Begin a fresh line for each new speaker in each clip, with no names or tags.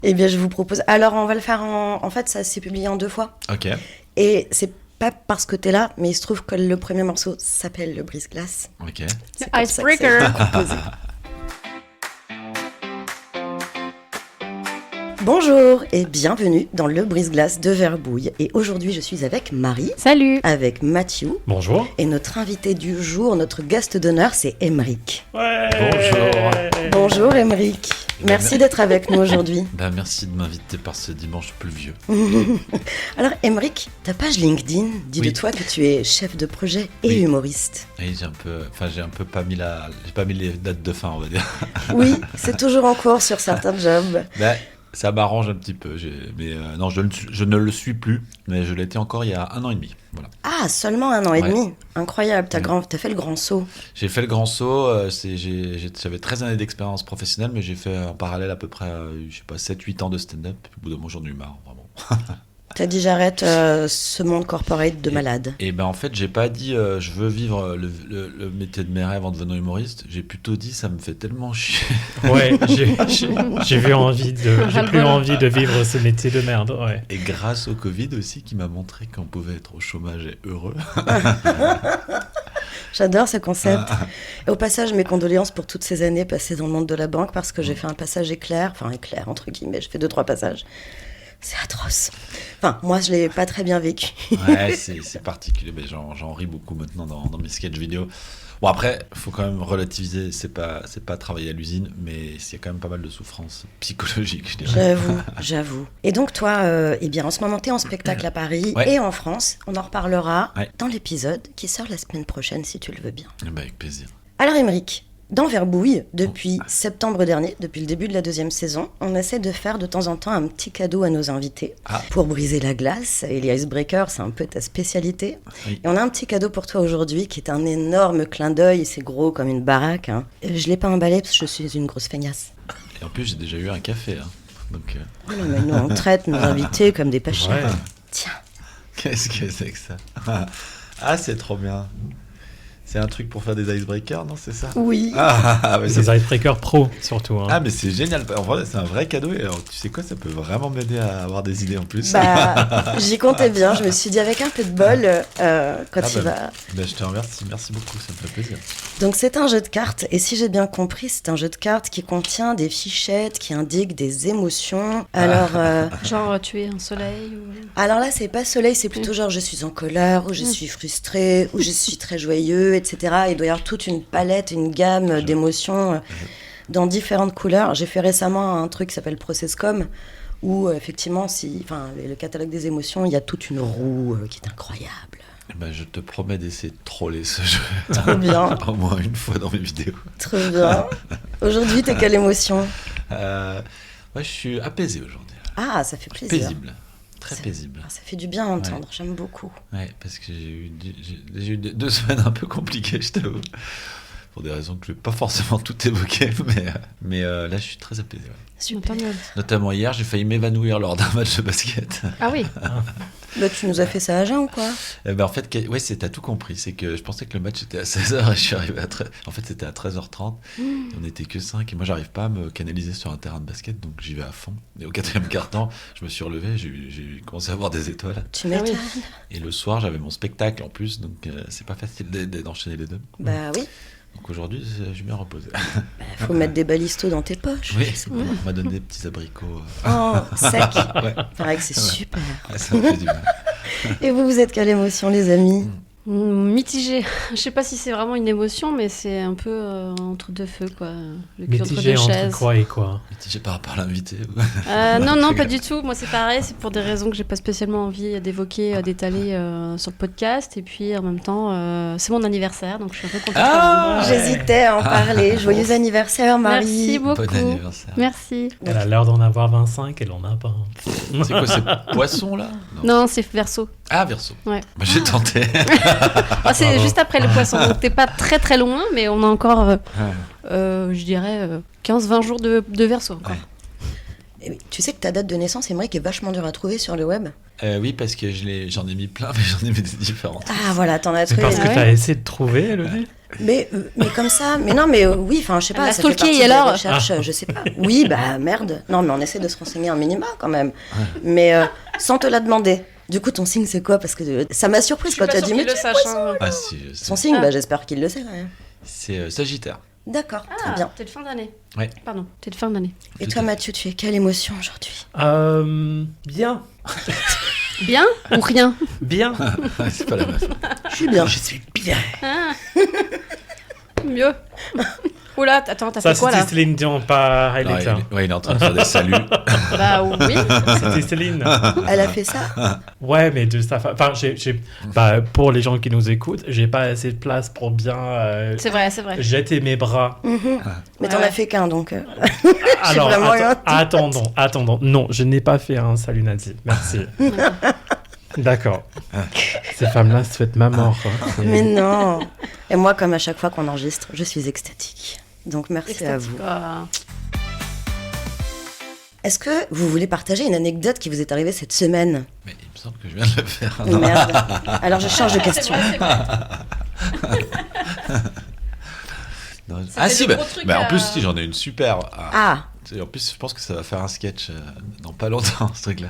Eh bien, je vous propose... Alors, on va le faire en fait, ça s'est publié en 2 fois.
Ok.
Et c'est pas parce que t'es là, mais il se trouve que le premier morceau s'appelle Le Brise-Glace.
Ok.
C'est comme ça que ça a
Icebreaker.
été composé. Bonjour et bienvenue dans Le Brise-Glace de Verbouille. Et aujourd'hui, je suis avec Marie,
Salut.
avec Mathieu,
Bonjour.
et notre invité du jour, notre guest d'honneur, c'est Aymeric.
Bonjour.
Bonjour Aymeric, merci d'être avec nous aujourd'hui.
Merci de m'inviter par ce dimanche pluvieux.
Alors Aymeric, ta page LinkedIn dit
Oui.
de toi que tu es chef de projet et
Oui.
humoriste.
Et j'ai un peu pas mis les dates de fin, on va dire.
Oui, c'est toujours en cours sur certains jobs.
Ça m'arrange un petit peu. Non, je ne le suis plus, mais je l'étais encore il y a 1 an et demi. Voilà.
Ah, seulement 1 an et
Ouais.
demi. Incroyable, t'as
Ouais.
fait le grand saut.
J'ai fait le grand saut. J'avais 13 années d'expérience professionnelle, mais j'ai fait en parallèle à peu près, 7-8 ans de stand-up. Puis au bout d'un moment, j'en ai eu marre, vraiment.
T'as dit j'arrête ce monde corporate de malade.
Et en fait, j'ai pas dit je veux vivre le métier de mes rêves en devenant humoriste. J'ai plutôt dit ça me fait tellement chier.
Ouais, j'ai plus envie de vivre ce métier de merde. Ouais.
Et grâce au Covid aussi, qui m'a montré qu'on pouvait être au chômage et heureux.
J'adore ce concept. Et au passage, mes condoléances pour toutes ces années passées dans le monde de la banque parce que j'ai fait un passage éclair entre guillemets, j'ai fait 2-3 passages. C'est atroce. Enfin, moi, je l'ai pas très bien vécu.
Ouais, c'est particulier. Mais j'en ris beaucoup maintenant dans mes sketchs vidéo. Bon, après, faut quand même relativiser. C'est pas travailler à l'usine, mais il y a quand même pas mal de souffrances psychologiques, je dirais.
J'avoue. Et donc, toi, eh bien, en ce moment, t'es en spectacle à Paris
Ouais.
et en France. On en reparlera
Ouais.
dans l'épisode qui sort la semaine prochaine, si tu le veux bien.
Avec plaisir.
Alors, Aymeric, dans Verbouille, depuis septembre dernier, depuis le début de la 2e saison, on essaie de faire de temps en temps un petit cadeau à nos invités pour briser la glace. Et les icebreakers, c'est un peu ta spécialité.
Oui.
Et on a un petit cadeau pour toi aujourd'hui qui est un énorme clin d'œil. C'est gros comme une baraque. Hein. Je l'ai pas emballé parce que je suis une grosse feignasse.
Et en plus, j'ai déjà eu un café. Donc,
Oui, mais nous, on traite nos invités comme des pas chers.
Ouais.
Tiens.
qu'est-ce que c'est que ça? Ah, c'est trop bien. C'est un truc pour faire des icebreakers, non? C'est ça?
Oui.
Mais
C'est des icebreakers pro, surtout. Hein.
Ah, mais c'est génial. En vrai, c'est un vrai cadeau. Et alors, tu sais quoi, ça peut vraiment m'aider à avoir des idées en plus.
Bah, j'y comptais bien. Je me suis dit, avec un peu de bol, quand il va...
Je te remercie. Merci beaucoup. Ça me fait plaisir.
Donc c'est un jeu de cartes, et si j'ai bien compris, c'est un jeu de cartes qui contient des fichettes qui indiquent des émotions. Alors,
Genre tu es un soleil ou...
alors là, c'est pas soleil, c'est plutôt genre je suis en colère, ou je suis frustrée, ou je suis très joyeux, etc. Il doit y avoir toute une palette, une gamme d'émotions dans différentes couleurs. J'ai fait récemment un truc qui s'appelle Processcom, où effectivement, le catalogue des émotions, il y a toute une roue qui est incroyable.
Je te promets d'essayer de troller ce jeu.
Trop bien.
Au moins une fois dans mes vidéos.
Trop bien. Aujourd'hui, t'es quelle émotion?
Je suis apaisé aujourd'hui.
Ah, ça fait plaisir.
Paisible. Très paisible.
Ah, ça fait du bien à entendre, j'aime beaucoup.
Ouais, parce que j'ai eu 2 semaines un peu compliquées, je t'avoue. Pour des raisons que je ne vais pas forcément tout évoquer, mais là, je suis très apaisé. Ouais.
Super.
Notamment hier, j'ai failli m'évanouir lors d'un match de basket.
Ah oui.
Bah, tu nous as fait ça à jeun ou quoi?
En fait, t'as tout compris. C'est que je pensais que le match était à 16h et je suis arrivé à 13h. En fait, c'était à 13h30. On n'était que 5 et moi, j'arrive pas à me canaliser sur un terrain de basket, donc j'y vais à fond. Et au 4e quart-temps, je me suis relevé, j'ai commencé à voir des étoiles.
Tu m'étonnes.
Et le soir, j'avais mon spectacle en plus, donc c'est pas facile d'enchaîner les deux.
Bah oui.
Donc aujourd'hui, je suis bien reposé.
Faut mettre des balistos dans tes poches.
Oui,
je sais pas.
on m'a donné des petits abricots.
Oh, sec.
Ouais.
Pareil que c'est super.
Ouais, ça me fait du bien.
Et vous êtes quelle émotion, les amis?
Mitigé. Je sais pas si c'est vraiment une émotion, mais c'est un peu entre deux feux, quoi. Le cul entre
Mitigé
deux
entre
chaises.
quoi et quoi?
Mitigé par rapport à l'invité.
Non, pas du tout. Moi, c'est pareil. C'est pour des raisons que j'ai pas spécialement envie d'évoquer, d'étaler sur le podcast. Et puis, en même temps, c'est mon anniversaire, donc je suis un peu contente.
Ah,
J'hésitais à en parler. Joyeux anniversaire, Marie.
Merci beaucoup.
Bon anniversaire.
Merci.
Elle a l'air d'en avoir 25, elle en a pas.
C'est quoi, c'est poisson là?
Non, c'est Verseau.
Ah, Verseau.
Ouais.
Bah, j'ai tenté.
C'est
Bravo.
juste après le poisson, donc t'es pas très très loin, mais on a encore, je dirais, 15-20 jours de Verseau. encore.
Ouais.
Et tu sais que ta date de naissance, Émeric, est vachement dure à trouver sur le web.
Oui, parce que j'en ai mis plein, mais j'en ai mis des différentes.
Ah voilà, t'en as
C'est
trouvé.
parce que t'as essayé de trouver, Elodie.
Mais comme ça, mais non, mais oui, enfin, je sais pas,
Elle a
ça fait
stalké,
partie des
alors
recherches, je sais pas. Oui, bah merde. Non, mais on essaie de se renseigner un minima quand même. Mais sans te la demander. Du coup, ton signe, c'est quoi? Parce que ça m'a surprise quand tu as dit, mais
le sache.
Ah si, je sais.
son signe, bah j'espère qu'il le sait quand même.
C'est Sagittaire.
D'accord, très
Ah,
bien.
t'es de fin d'année.
Ouais.
Pardon, t'es de fin d'année.
Et toi, Mathieu, tu es quelle émotion aujourd'hui?
Bien.
Bien ou rien?
Bien.
C'est pas la meuf.
Je suis bien.
Je suis bien.
Ah. Mieux. Oula, attends, t'as
Ça,
fait quoi
c'était
là?
Céline Dion, pas
Non,
Hailey.
il est en train de faire des saluts.
Bah oui.
C'était Céline.
Elle a fait ça?
Ouais, mais de sa enfin, pour les gens qui nous écoutent, j'ai pas assez de place pour bien
C'est vrai, c'est vrai.
jeter mes bras.
Mais t'en
Ouais.
as fait qu'un, donc...
Alors,
vraiment rien dit.
attendons. Non, je n'ai pas fait un salut nazi. Merci. D'accord. Ces femmes-là souhaitent ma mort. C'est-
Mais non. Et moi, comme à chaque fois qu'on enregistre, je suis extatique. Donc merci à vous.
Ah.
Est-ce que vous voulez partager une anecdote qui vous est arrivée cette semaine?
Mais il me semble que je viens de le faire.
Merde. Alors je change de question.
Non.
Ça
Ah
fait
si,
de gros trucs
en
à-
plus, si, j'en ai une super.
Ah,
En plus, je pense que ça va faire un sketch dans pas longtemps, ce truc-là.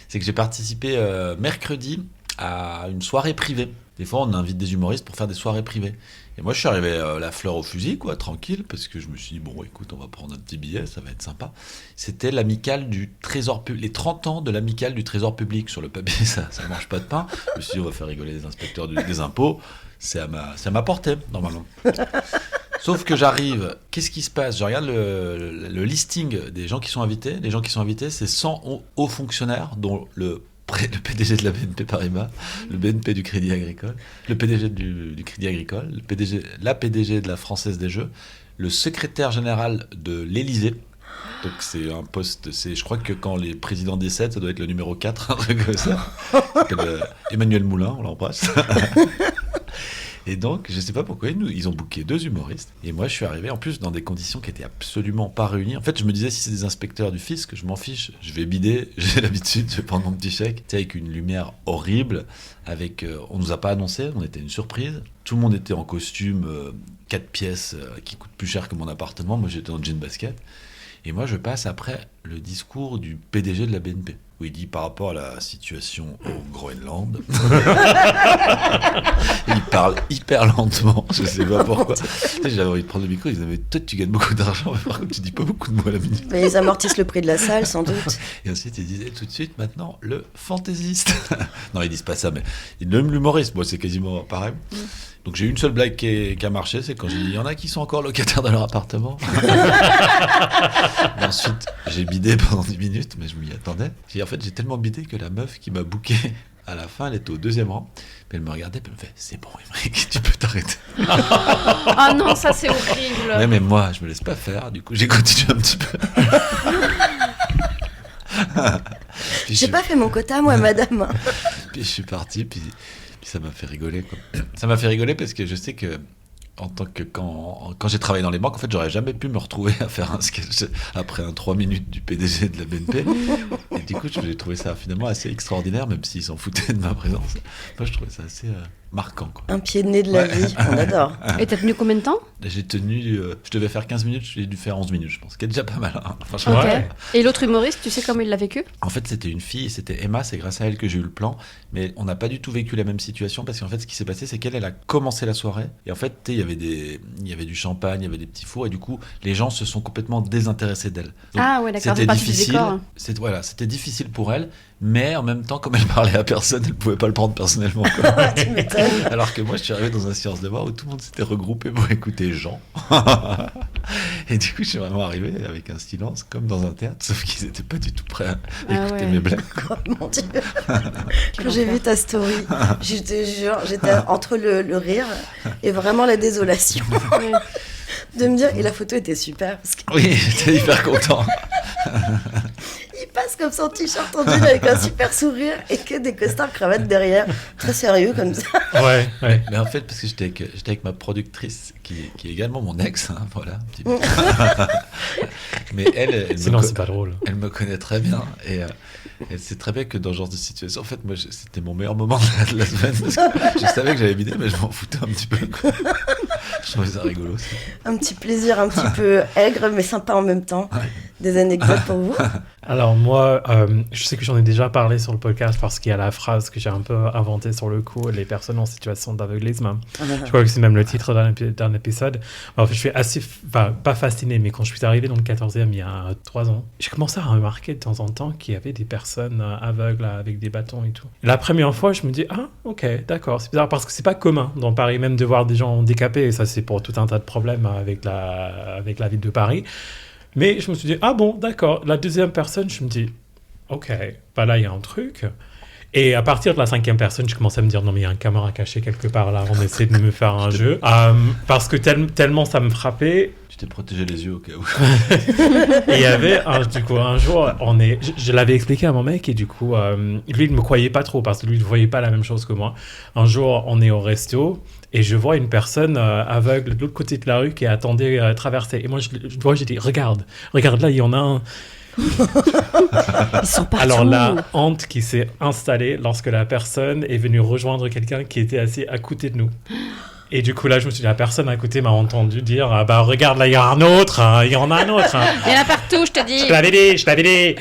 C'est que j'ai participé mercredi à une soirée privée. Des fois, on invite des humoristes pour faire des soirées privées. Et moi, je suis arrivé la fleur au fusil, quoi, tranquille, parce que je me suis dit, bon, écoute, on va prendre un petit billet, ça va être sympa. C'était l'amicale du Trésor public, les 30 ans de l'amicale du Trésor public. Sur le papier, ça mange pas de pain. Je me suis dit, on va faire rigoler les inspecteurs des impôts. C'est à ma portée, normalement. Sauf que j'arrive, qu'est-ce qui se passe? Je regarde le listing des gens qui sont invités. Les gens qui sont invités, c'est 100 hauts fonctionnaires, dont le PDG de la BNP Paribas, le BNP du Crédit Agricole, le PDG du Crédit Agricole, la PDG de la Française des Jeux, le secrétaire général de l'Élysée. Donc c'est un poste, je crois que quand les présidents décèdent, ça doit être le numéro 4, un truc comme ça. Emmanuel Moulin, on l'embrasse. Et donc, je sais pas pourquoi, ils ont booké 2 humoristes. Et moi, je suis arrivé, en plus, dans des conditions qui étaient absolument pas réunies. En fait, je me disais, si c'est des inspecteurs du fisc, je m'en fiche. Je vais bider, j'ai l'habitude, je vais prendre mon petit chèque. Tu sais, avec une lumière horrible, on nous a pas annoncé, on était une surprise. Tout le monde était en costume, 4 pièces, qui coûtent plus cher que mon appartement. Moi, j'étais en jean basket. Et moi, je passe après le discours du PDG de la BNP, où il dit par rapport à la situation au Groenland. Il parle hyper lentement, je sais pas pourquoi. J'avais envie de prendre le micro, il disait, mais toi, tu gagnes beaucoup d'argent, mais par contre, tu dis pas beaucoup de mots à la minute.
mais ils amortissent le prix de la salle, sans doute.
Et ensuite, il disait tout de suite, maintenant, le fantaisiste. Non, ils disent pas ça, mais l'humoriste, moi, c'est quasiment pareil. Donc j'ai eu une seule blague qui a marché, c'est quand j'ai dit, il y en a qui sont encore locataires de leur appartement. Et ensuite, j'ai bidé pendant 10 minutes, mais je m'y attendais. En fait, j'ai tellement bidé que la meuf qui m'a booké, à la fin, elle était au 2e rang. Puis elle me regardait, puis elle me fait, c'est bon, Émeric, tu peux t'arrêter.
Ah non, ça c'est horrible.
Ouais, mais moi, je me laisse pas faire. Du coup, j'ai continué un petit peu. Puis
J'ai pas fait mon quota, moi, madame.
Puis je suis parti, puis ça m'a fait rigoler, quoi. Ça m'a fait rigoler parce que je sais que quand j'ai travaillé dans les banques, en fait, j'aurais jamais pu me retrouver à faire un sketch après 3 minutes du PDG de la BNP. Et du coup, j'ai trouvé ça finalement assez extraordinaire, même s'ils s'en foutaient de ma présence. Moi, je trouvais ça assez marquant, quoi.
Un pied de nez de la vie, on adore.
Et t'as tenu combien de temps?
J'ai tenu, je devais faire 15 minutes, j'ai dû faire 11 minutes, je pense, ce qui est déjà pas mal. Hein. Franchement,
Ok.
Ouais.
Et l'autre humoriste, tu sais comment il l'a vécu?
En fait, c'était une fille, c'était Emma, c'est grâce à elle que j'ai eu le plan, mais on n'a pas du tout vécu la même situation parce qu'en fait, ce qui s'est passé, c'est qu'elle a commencé la soirée et en fait, il y avait du champagne, il y avait des petits fours et du coup, les gens se sont complètement désintéressés d'elle. Donc,
Ah ouais, d'accord, c'est
c'était
parti du
difficile.
décor.
C'était difficile pour elle, mais en même temps, comme elle parlait à personne, elle pouvait pas le prendre personnellement, quoi.
Tu m'étonnes.
Alors que moi, je suis arrivé dans un séance de voix où tout le monde s'était regroupé pour écouter Jean. Et du coup, je suis vraiment arrivé avec un silence, comme dans un théâtre, sauf qu'ils n'étaient pas du tout prêts à écouter
ouais.
mes blagues.
Oh mon Dieu. Quand j'ai vu ta story, je te jure, j'étais entre le rire et vraiment la désolation.
Ouais.
De me dire, et la photo était super, parce qu'il
Oui, j'étais hyper content.
passe comme son t-shirt en jean avec un super sourire et que des costards cravates derrière, très sérieux comme ça.
Ouais.
Mais en fait, parce que j'étais avec ma productrice, qui est également mon ex, hein, voilà. Un petit peu. Mais elle
Sinon, c'est pas drôle.
Elle me connaît très bien et elle sait très bien que dans ce genre de situation, en fait, moi, c'était mon meilleur moment de la semaine parce que je savais que j'avais bidé, mais je m'en foutais un petit peu. Quoi. Je trouvais ça rigolo aussi.
Un petit plaisir un petit peu aigre, mais sympa en même temps.
Ouais.
Des anecdotes pour vous?
Alors moi, je sais que j'en ai déjà parlé sur le podcast parce qu'il y a la phrase que j'ai un peu inventée sur le coup, les personnes en situation d'aveuglisme. Je crois que c'est même le titre d'un épisode. Alors, je suis assez, pas fasciné, mais quand je suis arrivé dans le 14e il y a 3 ans, j'ai commencé à remarquer de temps en temps qu'il y avait des personnes aveugles avec des bâtons et tout. La première fois, je me dis, ah ok, d'accord, c'est bizarre parce que c'est pas commun dans Paris même de voir des gens handicapés, et ça c'est pour tout un tas de problèmes avec la ville de Paris. Mais je me suis dit, ah bon, d'accord. La deuxième personne, je me dis, ok, bah là, il y a un truc. Et à partir de la 5e personne, je commençais à me dire, non, mais il y a un caméra caché quelque part là, on essaie de me faire un jeu. Parce que tellement ça me frappait.
Tu t'es protégé les yeux au cas où.
Et il y avait, du coup, un jour, je l'avais expliqué à mon mec, et du coup, lui, il ne me croyait pas trop, parce que lui, il ne voyait pas la même chose que moi. Un jour, on est au resto, et je vois une personne aveugle de l'autre côté de la rue qui attendait traverser. Et moi, j'ai dit, regarde, là, il y en a un.
Ils sont partout.
Alors la honte qui s'est installée lorsque la personne est venue rejoindre quelqu'un qui était assis à côté de nous. Et du coup là je me suis dit, la personne à côté m'a entendu dire, ah bah regarde là il y a un autre, il y en a un autre.
Il y en a partout, je te dis.
Je t'avais dit.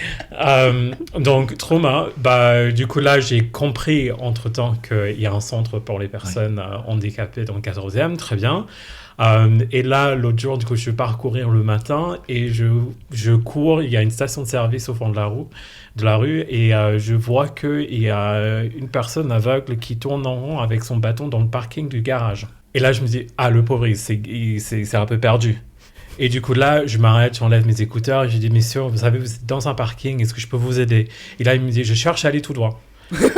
Donc trauma. Bah du coup là j'ai compris entre temps qu'il y a un centre pour les personnes handicapées dans le 14e, très bien. Et là, l'autre jour, du coup, je vais parcourir le matin et je cours. Il y a une station de service au fond de la rue et je vois qu'il y a une personne aveugle qui tourne en rond avec son bâton dans le parking du garage. Et là, je me dis, ah, le pauvre, c'est un peu perdu. Et du coup, là, je m'arrête, j'enlève mes écouteurs et je dis, messieurs, vous savez, vous êtes dans un parking, est-ce que je peux vous aider? Et là, il me dit, je cherche à aller tout droit.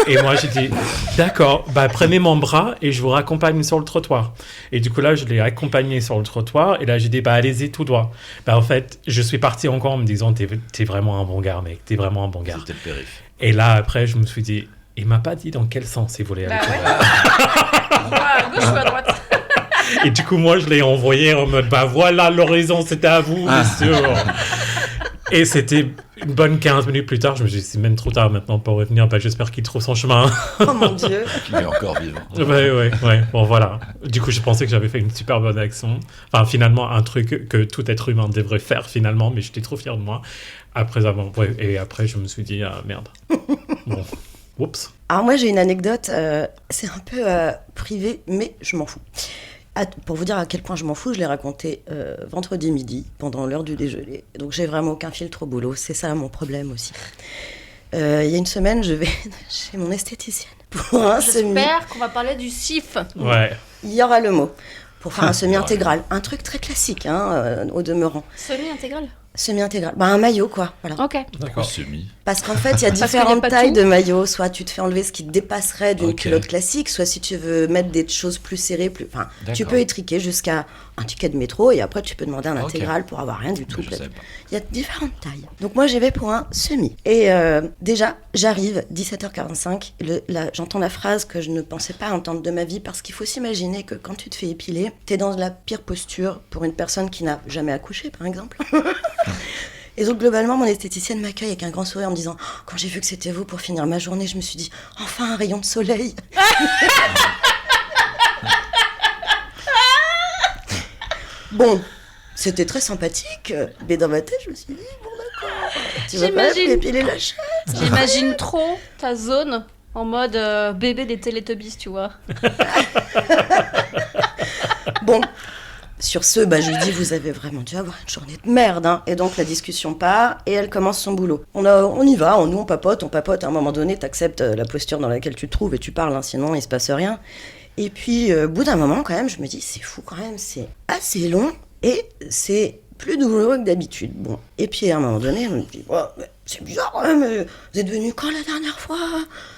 Et moi j'ai dit d'accord, bah prenez mon bras et je vous raccompagne sur le trottoir. Et du coup là je l'ai accompagné sur le trottoir et là j'ai dit bah allez-y tout droit. Bah en fait je suis parti encore en me disant t'es vraiment un bon gars mec, t'es vraiment un bon gars.
C'était le périph.
Et là après je me suis dit il m'a pas dit dans quel sens il voulait aller.
À gauche ou à droite?
Et du coup moi je l'ai envoyé en mode bah voilà l'horizon c'était à vous monsieur. Et c'était une bonne 15 minutes plus tard, je me suis dit, c'est même trop tard maintenant pour revenir, bah, j'espère qu'il trouve son chemin.
Oh mon Dieu.
Qu'il est encore vivant.
Ouais. Bon, voilà. Du coup, je pensais que j'avais fait une super bonne action. Enfin, finalement, un truc que tout être humain devrait faire, finalement, mais j'étais trop fier de moi. Et après, je me suis dit, ah, merde. Bon, oups.
Alors moi, j'ai une anecdote, c'est un peu privé, mais je m'en fous. Pour vous dire à quel point je m'en fous, je l'ai raconté vendredi midi, pendant l'heure du déjeuner. Donc j'ai vraiment aucun filtre au boulot, c'est ça mon problème aussi. Il y a une semaine, je vais chez mon esthéticienne pour un semi.
J'espère qu'on va parler du SIF.
Ouais.
Il y aura le mot. Pour faire un semi-intégral. Un truc très classique, au demeurant.
Semi-intégral?
Semi-intégral. Bah, un maillot, quoi. Voilà.
Ok.
D'accord. Semi.
Parce qu'en fait, il y a différentes tailles de maillots. Soit tu te fais enlever ce qui te dépasserait d'une culotte classique, soit si tu veux mettre des choses plus serrées, Enfin, tu peux étriquer jusqu'à un ticket de métro et après, tu peux demander un intégral pour avoir rien du tout. Il y a différentes tailles. Donc, moi, j'y vais pour un semi. Et déjà, j'arrive, 17h45. J'entends la phrase que je ne pensais pas entendre de ma vie parce qu'il faut s'imaginer que quand tu te fais épiler, t'es dans la pire posture pour une personne qui n'a jamais accouché, par exemple. Et donc globalement mon esthéticienne m'accueille avec un grand sourire en me disant quand j'ai vu que c'était vous pour finir ma journée, je me suis dit enfin un rayon de soleil. Bon, c'était très sympathique, mais dans ma tête je me suis dit bon d'accord, tu vas pas m'épiler la chaise.
J'imagine trop ta zone en mode bébé des Teletubbies, tu vois.
Bon. Sur ce, je lui dis, vous avez vraiment dû avoir une journée de merde. Hein. Et donc, la discussion part et elle commence son boulot. On y va, nous on papote. À un moment donné, t'acceptes la posture dans laquelle tu te trouves et tu parles, hein, sinon il se passe rien. Et puis, au bout d'un moment, quand même, je me dis, c'est fou quand même, c'est assez long et c'est plus douloureux que d'habitude. Bon. Et puis, à un moment donné, je me dis, oh, c'est bizarre, hein, mais vous êtes venu quand la dernière fois?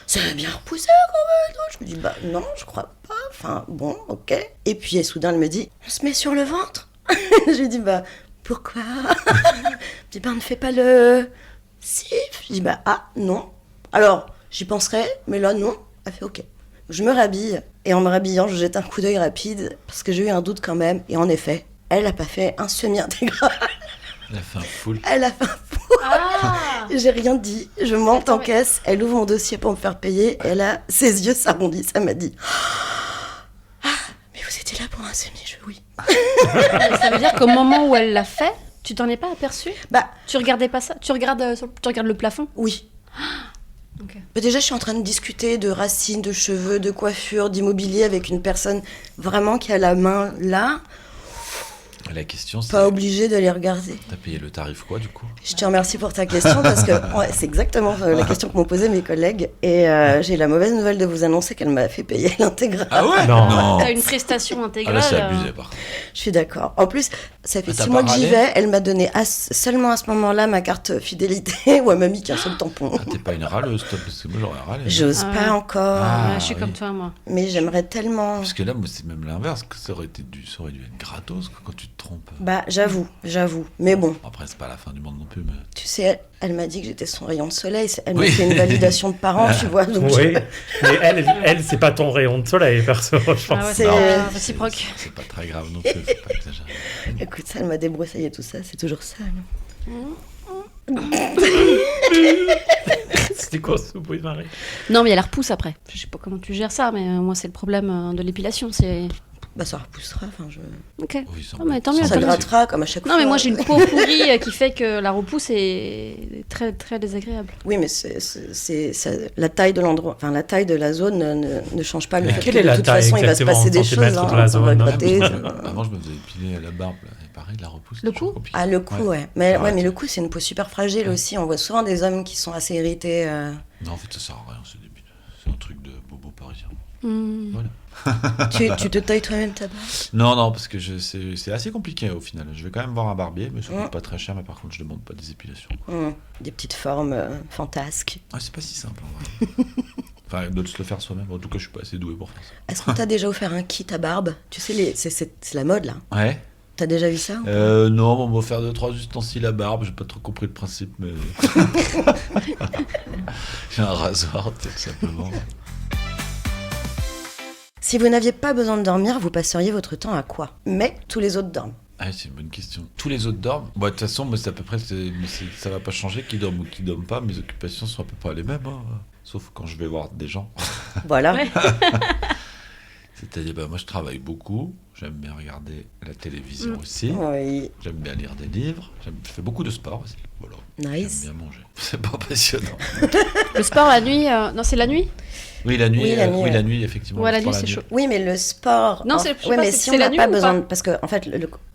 Ça va bien repoussé quand même. Je me dis, non, je crois pas. Enfin, bon, ok. Et puis, soudain, elle me dit, on se met sur le ventre? Je lui dis, pourquoi? Je dis, ne fais pas le Si. Je dis, bah, non. Alors, j'y penserai, mais là, non. Elle fait, ok. Je me rhabille, et en me rhabillant, je jette un coup d'œil rapide, parce que j'ai eu un doute quand même, et en effet, elle n'a pas fait un semi-intégral.
Elle a fait un full.
Elle a fait un full.
Ah
J'ai rien dit, je monte
Attends,
en caisse, elle ouvre mon dossier pour me faire payer, et là, ses yeux s'arrondissent, elle m'a dit, mais vous étiez là pour un semi, oui.
Ça veut dire qu'au moment où elle l'a fait, tu t'en es pas aperçu?
Bah,
Tu regardais pas ça? Tu regardes le plafond?
oui.
Ok.
Mais déjà, je suis en train de discuter de racines, de cheveux, de coiffure, d'immobilier avec une personne vraiment qui a la main là.
La question, c'est...
Pas obligée d'aller regarder.
T'as payé le tarif quoi, du coup?
Je te remercie pour ta question parce que c'est exactement la question que m'ont posée mes collègues. Et j'ai la mauvaise nouvelle de vous annoncer qu'elle m'a fait payer l'intégrale.
Ah ouais?
Non.
T'as une prestation
Ah
intégrale.
là, c'est abusé, par contre.
Je suis d'accord. En plus, ça fait
Ah, t'as
6 mois
pas
que j'y
râlé
vais. Elle m'a donné seulement à ce moment-là ma carte fidélité où elle m'a mis qu'un seul tampon.
Ah, t'es pas une râleuse, toi, parce que moi, j'aurais râlé.
J'ose
Ah
pas
ouais.
encore.
Ah,
Ouais, je suis
oui.
comme toi, moi.
Mais j'aimerais tellement.
Parce que là, moi, c'est même l'inverse, que ça aurait dû être gratos, quoi, quand tu te trompes.
Bah, j'avoue. Mais bon,
Après, c'est pas la fin du monde non plus, mais...
tu sais, elle m'a dit que j'étais son rayon de soleil. Elle m'a
Oui.
fait une validation de parents, tu vois. Donc
Oui, mais elle c'est pas ton rayon de soleil, perso, je pense.
Ah ouais,
c'est-
c'est
Non.
réciproque.
C'est pas très grave non plus, faut pas exagérer.
Écoute, ça, elle m'a débroussaillé tout ça. C'est toujours ça. là.
C'était quoi ce bruit de Marie?
Non, mais il y a la repousse après. Je sais pas comment tu gères ça, mais moi, c'est le problème de l'épilation. C'est.
Bah, ça repoussera. Enfin,
Ok.
Oui,
Ah, mais tant mieux,
ça
tant mieux.
grattera comme à chaque fois.
Non, mais moi, j'ai une peau pourrie qui fait que la repousse est très, très désagréable.
Oui, mais la taille de l'endroit, enfin la taille de la zone ne change pas le
Mais
fait
quelle
que
est
de
la
toute
taille
façon il va se
exactement en
passer des choses.
centimètres de la
Ça va
zone, hein.
gratter.
Avant, je me faisais épiler la barbe, là, et pareil, la repousse.
Le
c'est toujours
cou
compliqué.
Ah, le cou, ouais. Mais,
Ouais.
mais le cou, c'est une peau super fragile aussi. On voit souvent des hommes qui sont assez irrités.
Non, en fait, ça sert à rien, c'est débile. C'est un truc de bobo parisien.
Hmm.
Tu te tailles toi-même ta barbe?
Non, parce que c'est assez compliqué au final. Je vais quand même voir un barbier, mais ça coûte pas très cher, mais par contre, je demande pas des épilations.
Des petites formes fantasques.
Ah, c'est pas si simple en vrai. Enfin, de se le faire soi-même. En tout cas, je suis pas assez doué pour faire ça.
Est-ce qu'on t'a déjà offert un kit à barbe? Tu sais, c'est la mode là.
Ouais.
T'as déjà vu ça?
Non, on m'a offert 2-3 ustensiles à barbe. J'ai pas trop compris le principe, mais. J'ai un rasoir, tout simplement.
Si vous n'aviez pas besoin de dormir, vous passeriez votre temps à quoi? Mais tous les autres dorment.
Ah, c'est une bonne question. Tous les autres dorment. Bon, de toute façon, moi, c'est à peu près. Ça va pas changer qui dorment ou qui dorment pas. Mes occupations sont à peu près les mêmes. Hein. Sauf quand je vais voir des gens.
Voilà.
Ouais.
C'est-à-dire, moi, je travaille beaucoup. J'aime bien regarder la télévision aussi.
Oui.
J'aime bien lire des livres. Je fais beaucoup de sport aussi. Voilà.
Nice.
J'aime bien manger. C'est pas passionnant.
Le sport la nuit. Non, c'est la nuit?
Oui, la nuit,
Oui, la nuit, ouais.
la nuit, effectivement.
Ouais,
le
la
sport
nuit, c'est chaud.
Oui, mais le sport.
Non, je sais
ouais,
pas,
mais
c'est
si on
la
n'a
nuit
pas
ou
besoin.
pas
Parce que, en fait,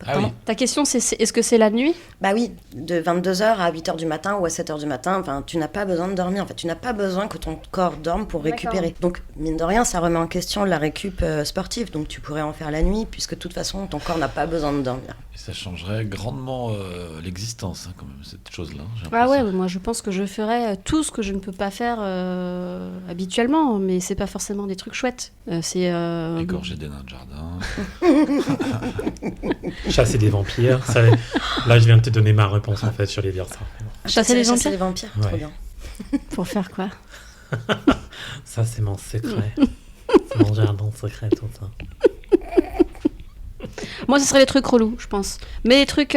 Ah oui.
Ta question, c'est est-ce que c'est la nuit?
Bah oui, de 22h à 8h du matin ou à 7h du matin, enfin, tu n'as pas besoin de dormir. En fait, tu n'as pas besoin que ton corps dorme pour
D'accord.
récupérer. Donc, mine de rien, ça remet en question la récup sportive. Donc, tu pourrais en faire la nuit, puisque de toute façon, ton corps n'a pas besoin de dormir.
Et ça changerait grandement l'existence, hein, quand même, cette chose-là. j'ai
Ah ouais,
l'impression.
moi je pense que je ferais tout ce que je ne peux pas faire habituellement, mais c'est pas forcément des trucs chouettes. C'est
Égorger des nains de jardin.
Chasser des vampires. Là, je viens de te donner ma réponse, en fait, je vais dire ça.
chasser les vampires.
les vampires,
Ouais.
trop bien.
Pour faire quoi?
Ça, c'est mon secret. C'est mon jardin secret, tout ça.
Moi, ce serait les trucs relous, je pense. Mais les trucs,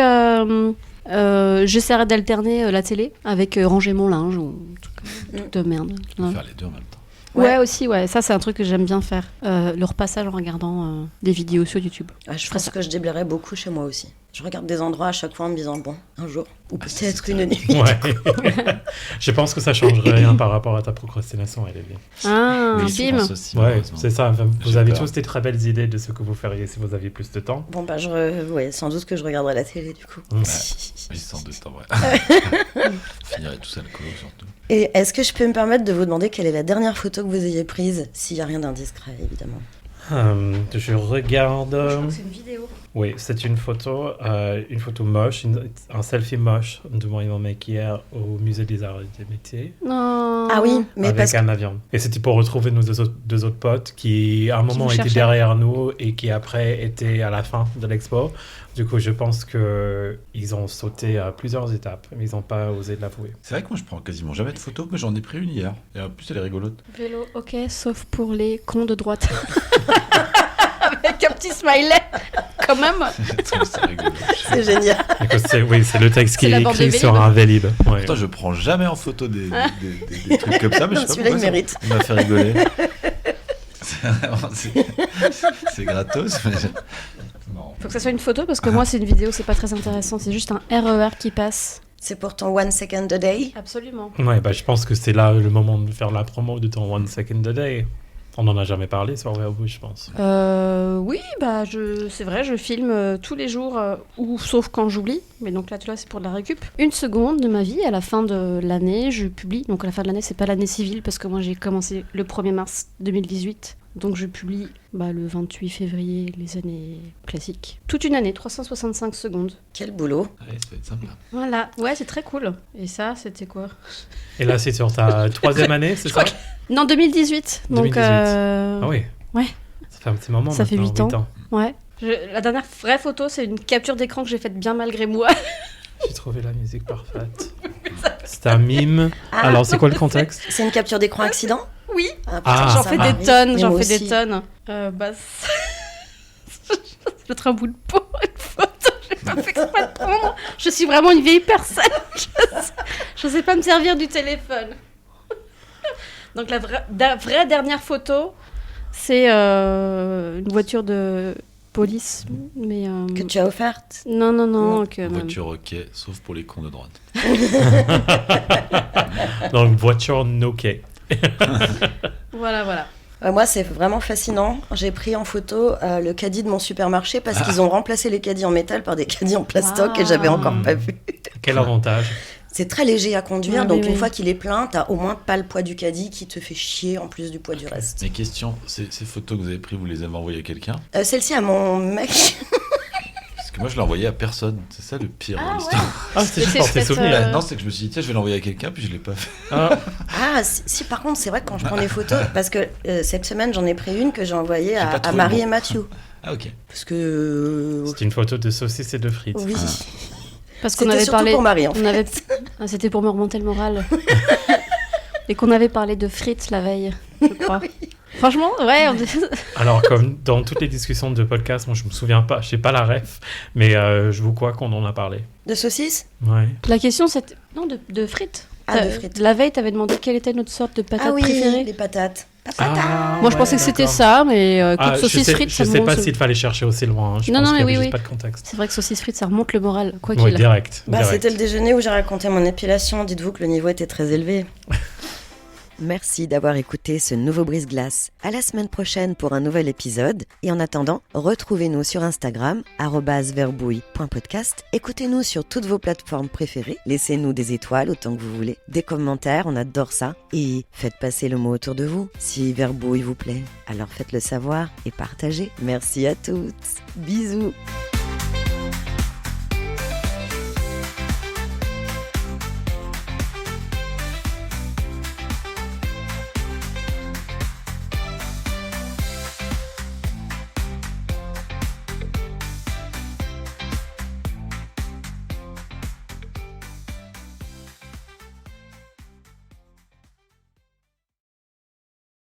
j'essaierais d'alterner la télé avec ranger mon linge ou un truc de merde.
On
Ouais.
peut faire les deux en même temps.
Ouais, aussi, ouais. Ça, c'est un truc que j'aime bien faire. Le repassage en regardant des vidéos sur YouTube.
Ah, je
ferais
pense
ça.
que je déblayerais beaucoup chez moi aussi. Je regarde des endroits à chaque fois en me disant, bon, un jour, ou
Ah, ça,
peut-être
c'est
une nuit.
Ouais. Je pense que ça changerait rien par rapport à ta procrastination, elle est bien.
Ah,
Mais je
bim.
pense aussi,
Ouais,
malheureusement.
c'est ça. Enfin, vous
J'ai
avez
peur.
tous des très belles idées de ce que vous feriez si vous aviez plus de temps.
Bon, bah, ouais, sans doute que je regarderai la télé, du coup.
Ouais.
Oui, sans doute, en vrai. On finirait tous alcoolo, surtout.
Et est-ce que je peux me permettre de vous demander quelle est la dernière photo que vous ayez prise, s'il n'y a rien d'indiscret, évidemment?
Je regarde.
c'est une vidéo.
Oui, c'est une photo moche, un selfie moche de moi et mon mec hier au Musée des Arts et des Métiers.
Non.
Ah oui, mais
avec un avion. Et c'était pour retrouver nos deux autres potes qui, à un moment,
vous
étaient
cherchaient.
derrière nous et qui, après, étaient à la fin de l'expo. Du coup, je pense qu'ils ont sauté à plusieurs étapes, mais ils n'ont pas osé l'avouer.
C'est vrai que moi, je prends quasiment jamais de photos, mais j'en ai pris une hier. Et en plus, elle est rigolote.
Vélo, ok, sauf pour les cons de droite. Avec un petit smiley, quand même.
C'est rigolo.
c'est génial.
C'est le texte qui
C'est
est
la bande de
écrit sur
Vélib.
un Vélib. Ouais.
Pourtant, je prends jamais en photo des trucs comme ça, mais je sais pas
Celui-là, il
pourquoi
mérite.
il m'a fait rigoler. C'est gratos, mais... Non.
Faut que ça soit une photo parce que moi, c'est une vidéo, c'est pas très intéressant. C'est juste un RER qui passe.
C'est pour ton 1 second a day.
Absolument.
Ouais, je pense que c'est là le moment de faire la promo de ton One Second a Day. On n'en a jamais parlé sur Verbou, je pense.
Oui, c'est vrai, je filme tous les jours, ou sauf quand j'oublie. Mais donc là, tu vois, c'est pour de la récup. 1 seconde de ma vie, à la fin de l'année, je publie. Donc à la fin de l'année, c'est pas l'année civile, parce que moi, j'ai commencé le 1er mars 2018. Donc je publie le 28 février, les années classiques. Toute une année, 365 secondes.
Quel boulot.
Ouais, ça va être sympa.
Voilà, ouais, c'est très cool. Et ça, c'était quoi?
Et là, c'est sur ta 3e année, c'est ça?
Non, 2018. Donc,
2018. Ah oui.
Ouais.
Ça fait un petit moment
Ça fait
maintenant,
8 ans. Ouais. La dernière vraie photo, c'est une capture d'écran que j'ai faite bien malgré moi.
J'ai trouvé la musique parfaite. C'est un mime.
Ah.
Alors, c'est quoi le contexte?
C'est une capture d'écran accident.
Oui.
Ah.
J'en
ça
fais
m'arrive.
des tonnes,
Mais
j'en
moi
fais
aussi.
des tonnes. Je vais être un bout de peau, une photo, j'ai pas fait exprès de prendre. Je suis vraiment une vieille personne. Je sais pas me servir du téléphone. Donc la vraie dernière photo, c'est une voiture de police, mais...
Que tu as offerte.
Non,
Non.
que même.
Voiture ok, sauf pour les cons de droite.
Donc, voiture no quai.
Voilà.
Moi, c'est vraiment fascinant. J'ai pris en photo le caddie de mon supermarché parce qu'ils ont remplacé les caddies en métal par des caddies en plastoc et j'avais encore pas vu.
Quel avantage.
C'est très léger à conduire,
Ouais,
donc
oui.
une fois qu'il est plein, t'as au moins pas le poids du caddie qui te fait chier en plus du poids du reste.
Mais question, ces photos que vous avez prises, vous les avez envoyées à quelqu'un?
Celle-ci à mon mec.
Parce que moi, je l'ai envoyée à personne. C'est ça le pire de
Ah
l'histoire.
Ah, c'était
Mais
juste
c'est
pour tes
peut-être,
souvenirs.
Non, c'est que je me suis dit, tiens, je vais l'envoyer à quelqu'un, puis je l'ai pas fait.
Ah,
Ah, si, par contre, c'est vrai que quand je prends des photos, parce que cette semaine, j'en ai pris une que j'ai envoyée
J'ai pas
à
trouvé
Marie
le
et
bon.
Mathieu.
Ah, ok.
Parce que.
c'est une photo de saucisses et de frites.
Oui.
Parce qu'on
C'était
avait
surtout
parlé...
pour Marie, en
On
fait.
avait... Ah, c'était pour me remonter le moral. Et qu'on avait parlé de frites la veille, je crois. Franchement, ouais.
Alors, comme dans toutes les discussions de podcast, moi, je me souviens pas, je sais pas la ref, mais je vous crois qu'on en a parlé.
De saucisses.
Ouais.
La question, c'était... Non, de frites.
Ah, de frites.
La veille, t'avais demandé quelle était notre sorte de patate
Ah oui,
préférée.
les patates.
Moi, je pensais que c'était ça, mais écoute, saucisse frites, ça
je
me
sais pas
monte.
s'il fallait chercher aussi loin. Hein. Je
Non,
pense
non,
qu'il y
mais
avait
oui,
juste
oui.
pas de contexte.
C'est vrai que saucisse frites, ça remonte le moral, quoi
Ouais,
qu'il.
direct.
Bah,
direct.
c'était le déjeuner où j'ai raconté mon épilation. Dites-vous que le niveau était très élevé. Merci d'avoir écouté ce nouveau Brise-Glace. À la semaine prochaine pour un nouvel épisode. Et en attendant, retrouvez-nous sur Instagram, @verbouille.podcast. Écoutez-nous sur toutes vos plateformes préférées. Laissez-nous des étoiles autant que vous voulez. Des commentaires, on adore ça. Et faites passer le mot autour de vous. Si Verbouille vous plaît, alors faites-le savoir et partagez. Merci à toutes. Bisous.